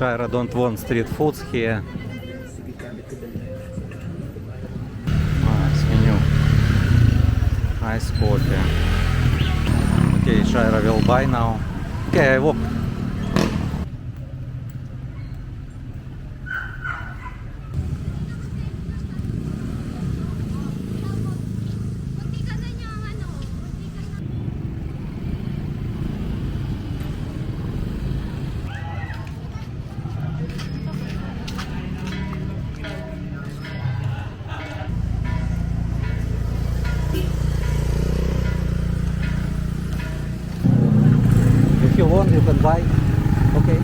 Shaira don't want street foods here. Nice menu. Nice coffee. Okay, Shaira will buy now. Okay, I walk. If you want, you can buy. Okay.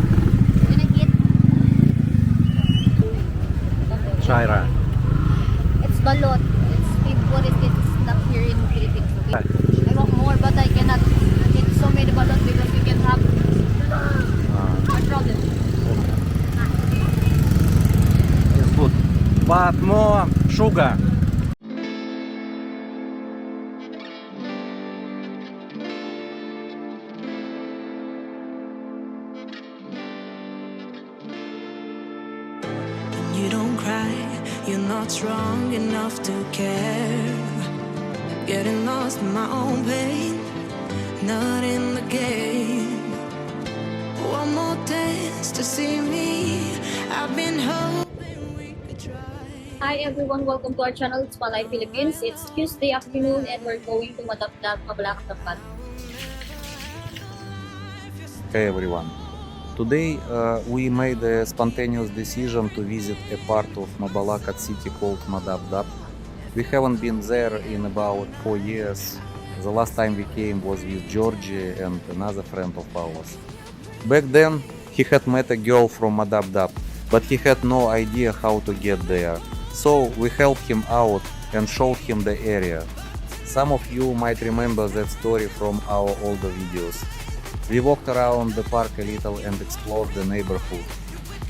Gonna eat. Shaira. It's balut. It's favorite. It's not here in Philippines. Okay? I want more, but I cannot eat so many balut because we can have a problem. It's good. But more sugar. You don't cry, you're not strong enough to care. Getting lost in my own pain, not in the game. One more dance to see me. I've been hoping we could try. Hi everyone, welcome to our channel. It's Palay Philippines. It's Tuesday afternoon and we're going to Madapdap Mabalacat. Hey everyone. Today we made a spontaneous decision to visit a part of Mabalacat City called Madapdap. We haven't been there in about 4 years. The last time we came was with Georgie and another friend of ours. Back then he had met a girl from Madapdap, but he had no idea how to get there. So we helped him out and showed him the area. Some of you might remember that story from our older videos. We walked around the park a little and explored the neighborhood.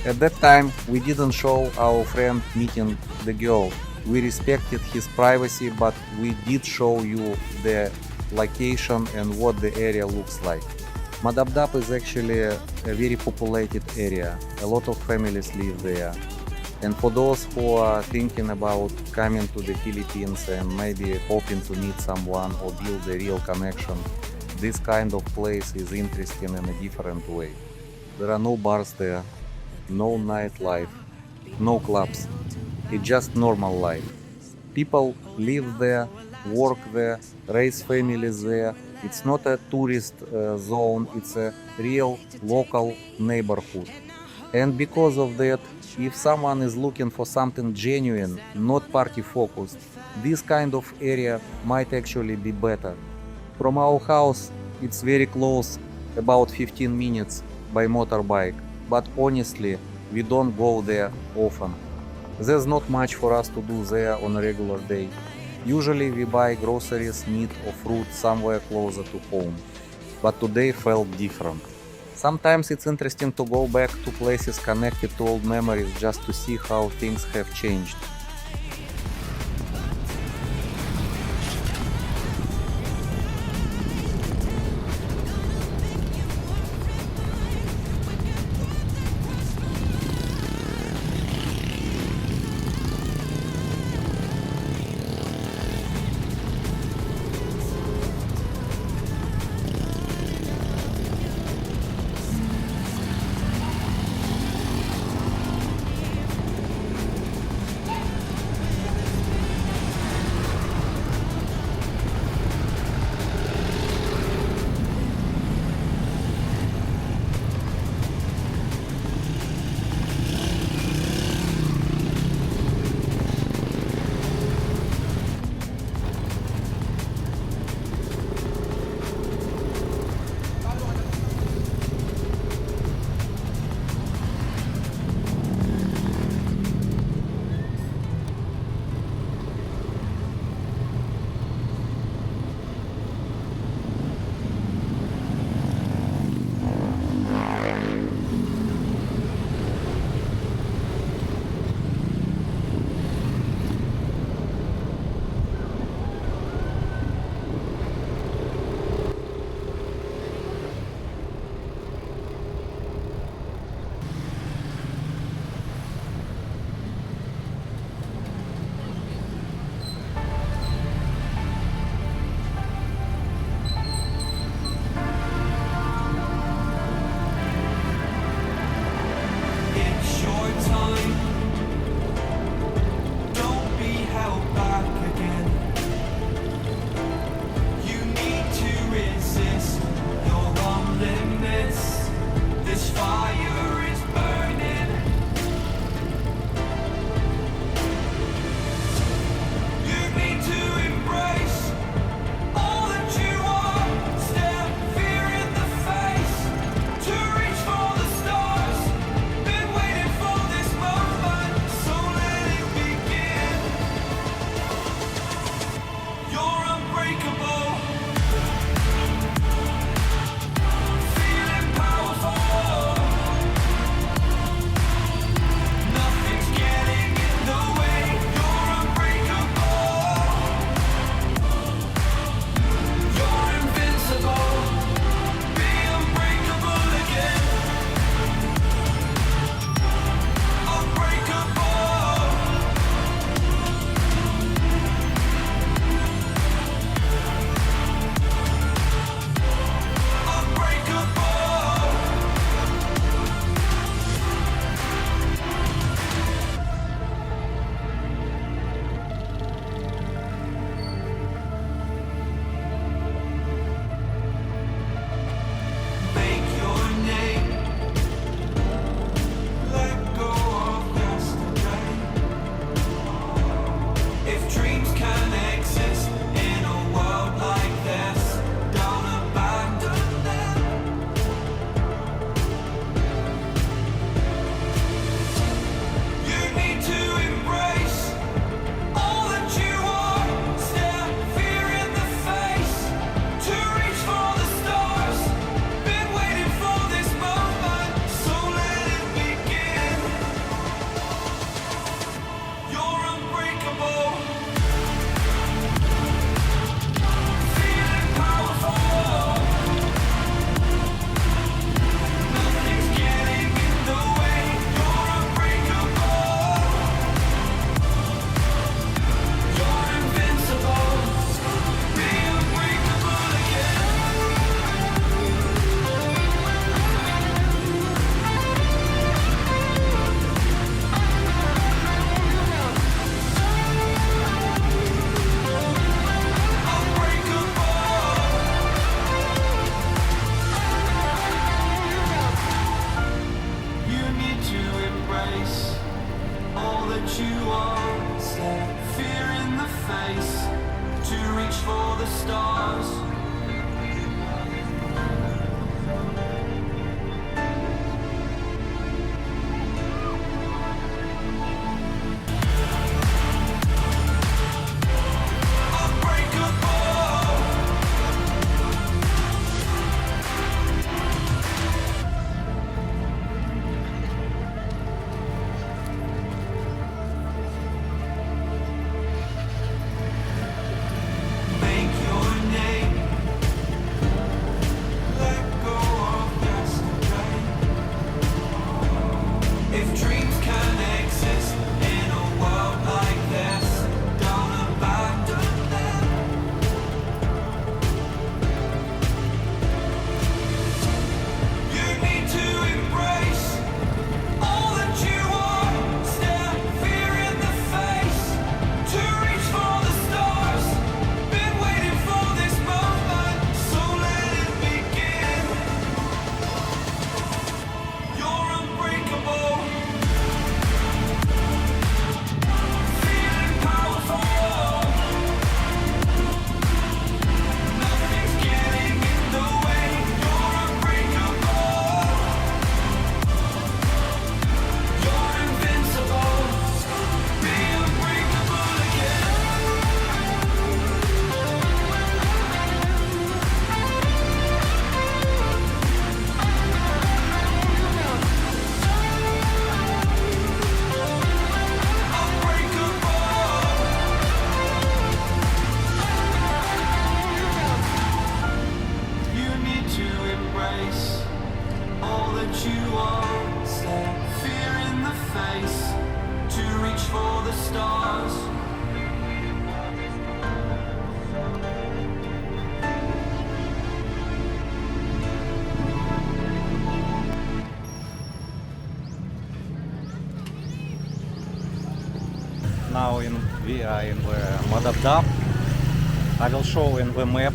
At that time, we didn't show our friend meeting the girl. We respected his privacy, but we did show you the location and what the area looks like. Madapdap is actually a very populated area. A lot of families live there. And for those who are thinking about coming to the Philippines and maybe hoping to meet someone or build a real connection, this kind of place is interesting in a different way. There are no bars there, no nightlife, no clubs. It's just normal life. People live there, work there, raise families there. It's not a tourist zone, it's a real local neighborhood. And because of that, if someone is looking for something genuine, not party focused, this kind of area might actually be better. From our house, it's very close, about 15 minutes by motorbike, but honestly, we don't go there often. There's not much for us to do there on a regular day. Usually we buy groceries, meat or fruit somewhere closer to home, but today felt different. Sometimes it's interesting to go back to places connected to old memories just to see how things have changed. that you want, stare fear in the face, to reach for the stars. Now we are in the Madapdap. I will show in the map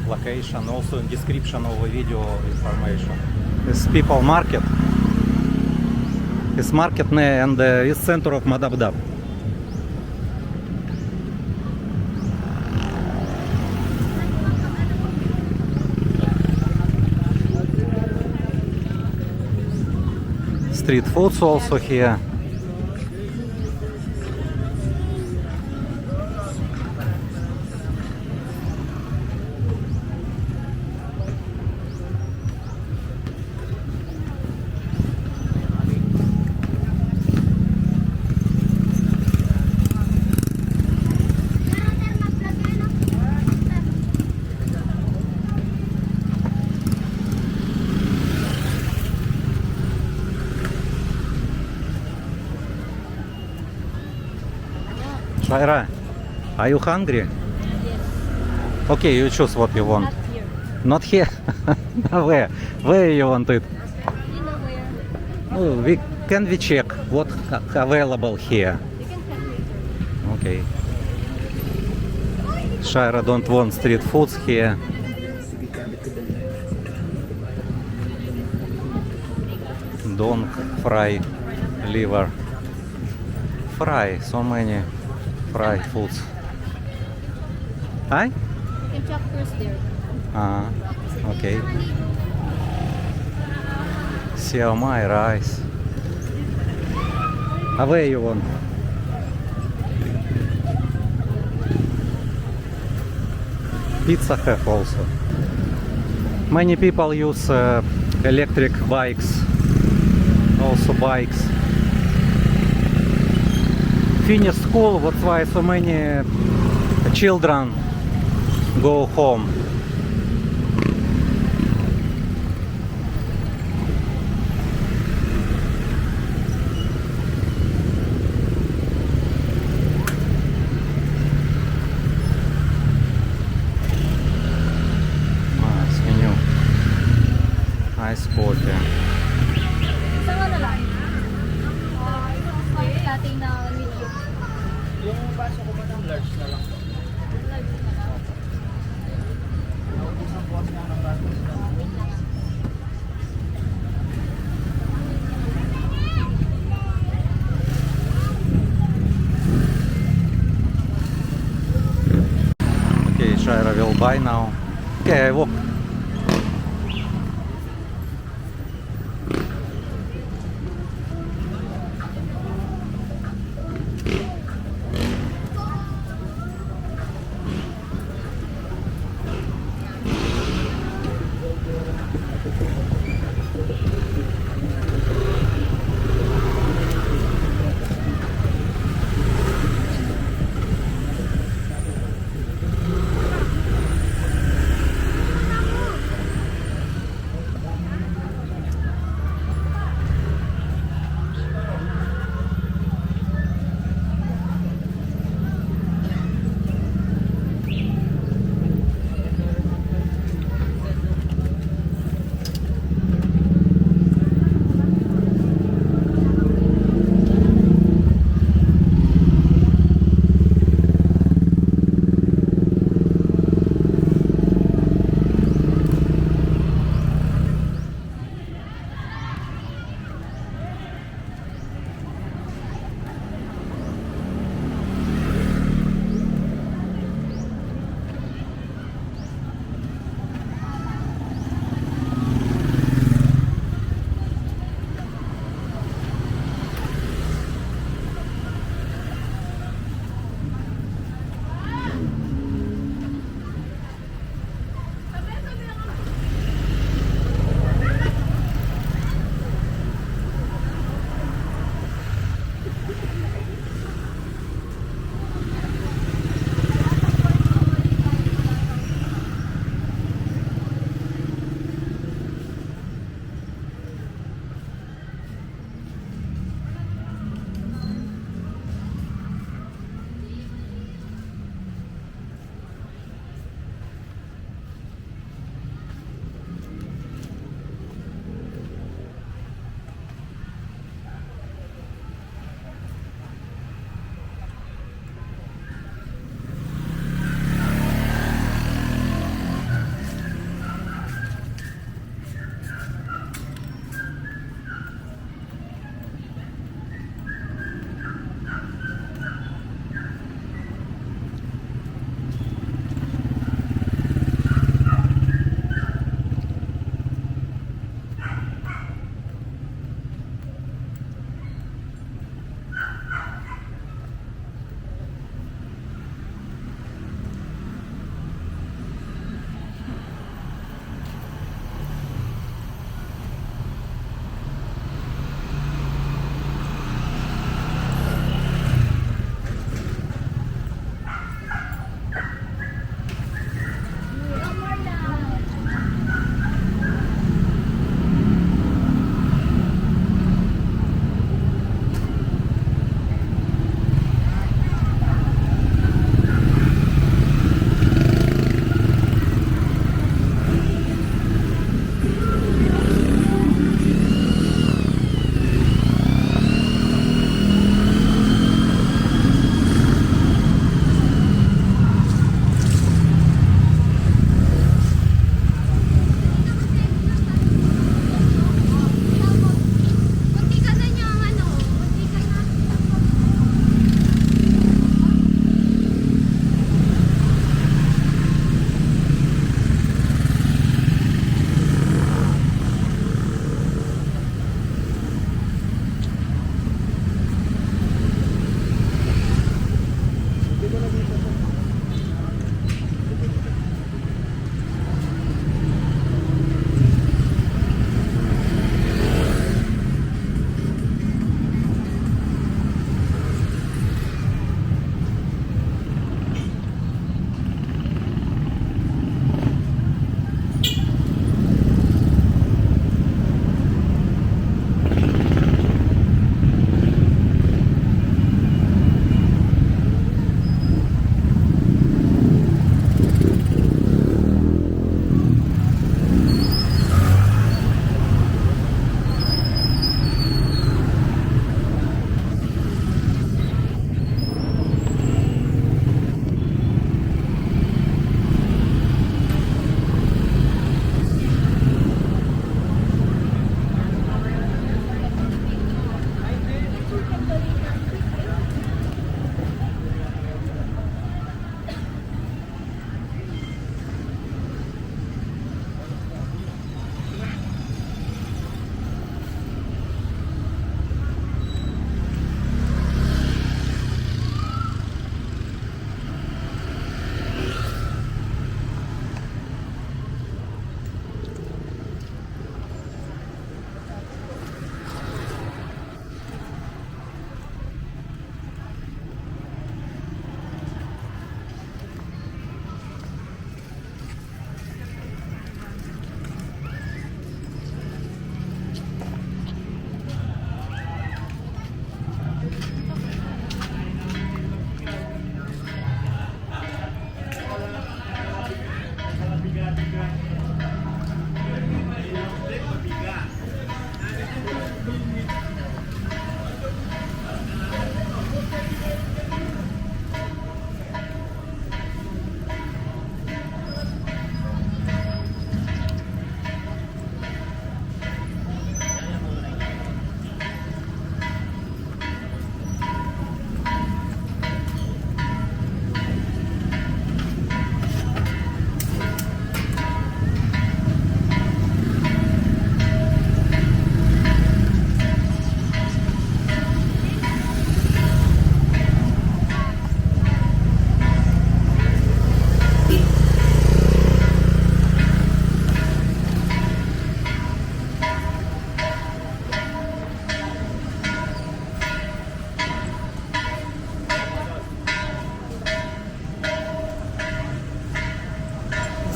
location, also in description of the video information. This people market. This market and the center of Madapdap. Street foods also here. Shaira, are you hungry? Yes. Okay, you choose what you want. Not here. Not here? Where? Where you want it? You know where? Oh, we check what available here. You can come later. Okay. Shaira don't want street foods here. Don't fry liver. Fry, so many fry foods. Hi? You can check first there. Okay. Siomai rice. Where you want? Pizza have also. Many people use electric bikes, also bikes. Finish school, that's why so many children go home. Nice menu. Nice coffee. Isang ano lang? Dating na medium. Yung baso ko ba ng large na lang? Large na lang. Isang buwas na ng baso. travel by now. Okay, I walk.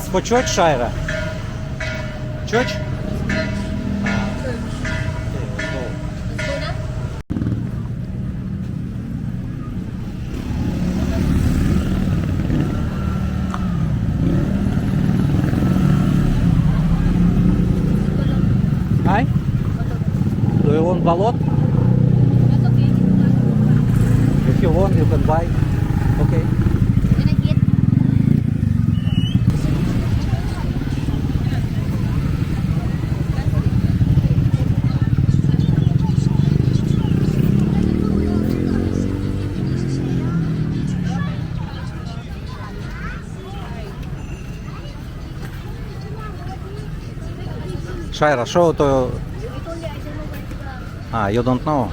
It's for church, Shaira? Church? Let's go na. Hi? Do you want balut? That's okay. If you want, you can buy. Okay. Can I eat? Shaira, show to... Ito only, I don't know where to go. Ah, you don't know?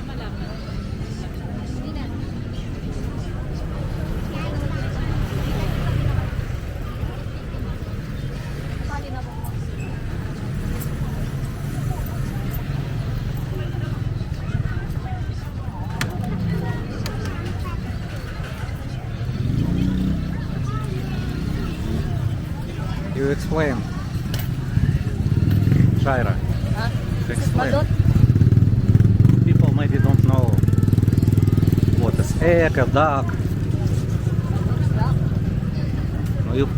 Hindi na. Pali na po. You explain. Shaira, Ha? explain. Balot? People maybe don't know what is egg, a duck.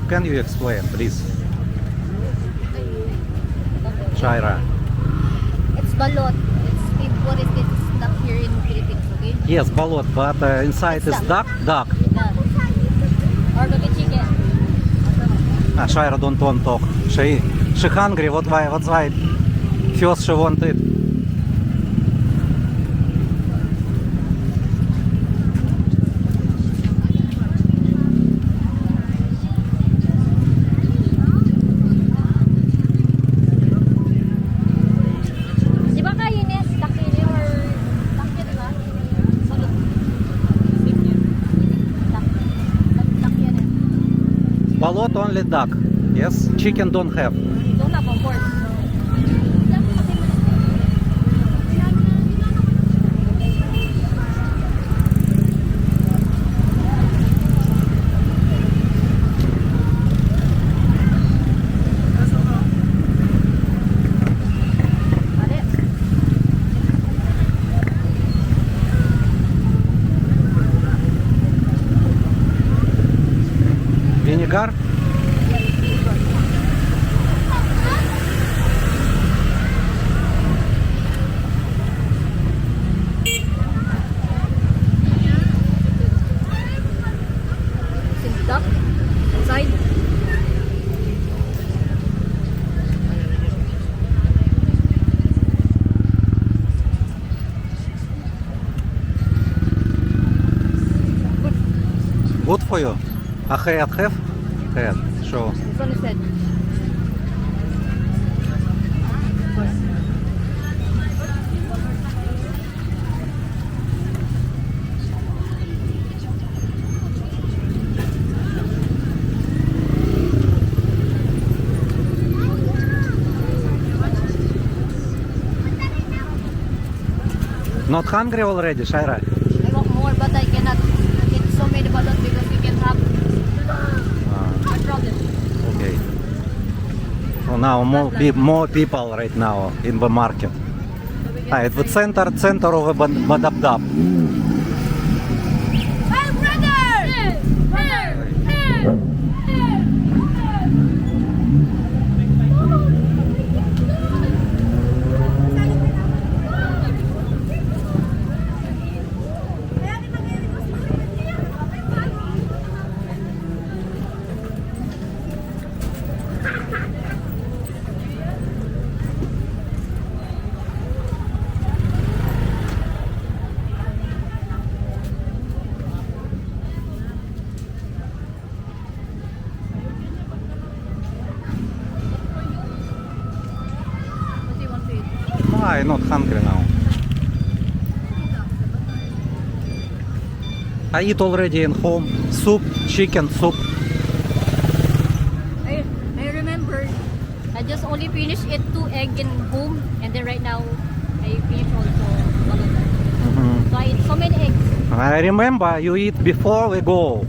Can you explain, please? Shaira. It's balot. It's what is it? It's not here in Philippines, okay? Yes, balut, but inside is duck. Duck. Yeah. Or maybe chicken. Ah, Shaira don't want talk. She hungry. What why? First she wanted. Di ba kayo niya? Takini or takya, di ba? Balot. Takya niya. Balut only duck. Yes, chicken don't have. Don't have, of course. Mali. Vinegar. Since duck inside. Good for you. A head have? Head. Sure. This one is said. Not hungry already, Shaira? I want more, but I cannot eat so many balot because we can have a problem. Okay. So now more people right now in the market. It's the center of the Madapdap. Hey, brother! Brother! What do you want to eat? I'm not hungry now. I eat already in home. Soup, chicken soup. I remember I just only finished it 2 egg in home, and then right now I finish also balot. So I eat so many eggs. I remember you eat before we go.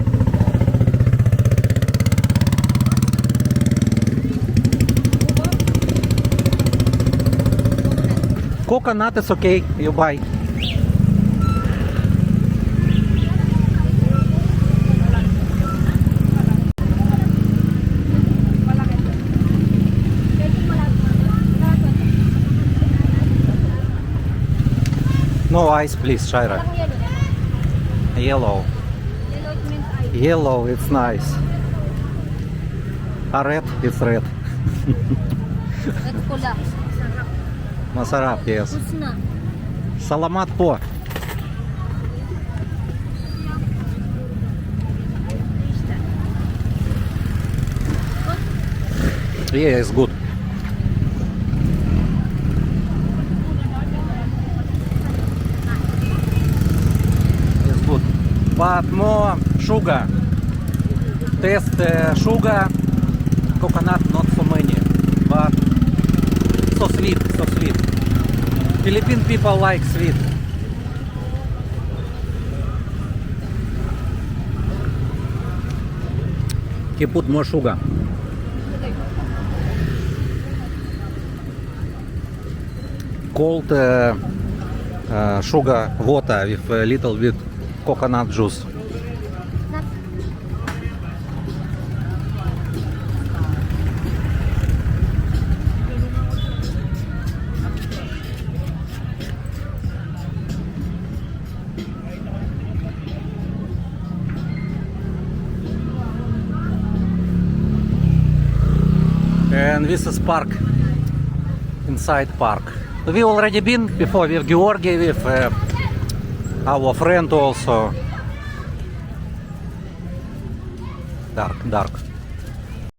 Coconut is okay, you buy. No ice, please, Shaira. Walang yellow. Yellow. Yellow it means ice. Yellow, it's nice. A red, it's red. That's pula. Sarap. Masarap, yes. Tapos na. Salamat po. Yeah, it's good. It's good. But more sugar. Taste sugar. Coconut not so many. But so sweet, so sweet. Philippine people like sweet. He put more sugar. Cold sugar water with a little bit coconut juice. And this is park, inside park. We already been before with Georgi, with our friend also. Dark, dark.